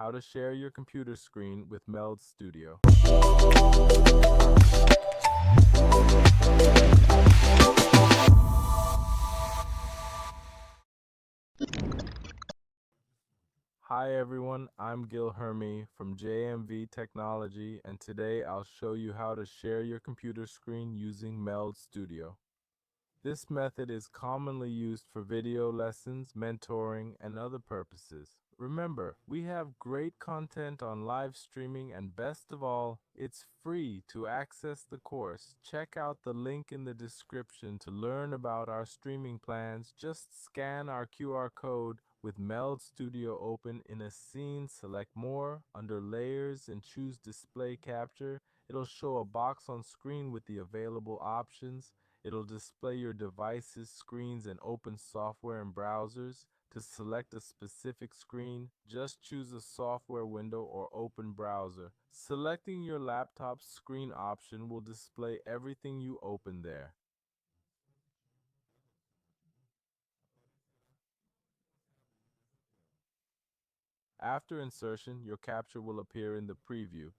how to share your computer screen with Meld Studio. Hi everyone, I'm Gil Hermy from JMV Technology, and today I'll show you how to share your computer screen using Meld Studio. This method is commonly used for video lessons, mentoring, and other purposes. Remember, we have great content on live streaming, and best of all, it's free to access the course. Check out the link in the description to learn about our streaming plans. Just scan our QR code with Meld Studio open in a scene, select More under Layers and choose Display Capture. It'll show a box on screen with the available options. It'll display your device's screens and open software and browsers. To select a specific screen, just choose a software window or open browser. Selecting your laptop's screen option will display everything you open there. After insertion, your capture will appear in the preview.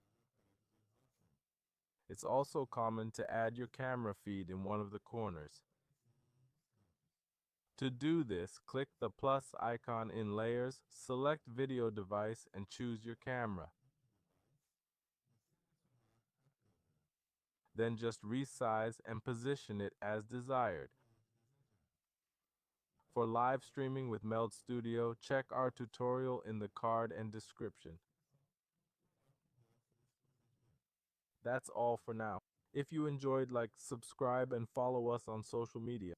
It's also common to add your camera feed in one of the corners. To do this, click the plus icon in Layers, select Video Device, and choose your camera. Then just resize and position it as desired. For live streaming with Meld Studio, check our tutorial in the card and description. That's all for now. If you enjoyed, subscribe and follow us on social media.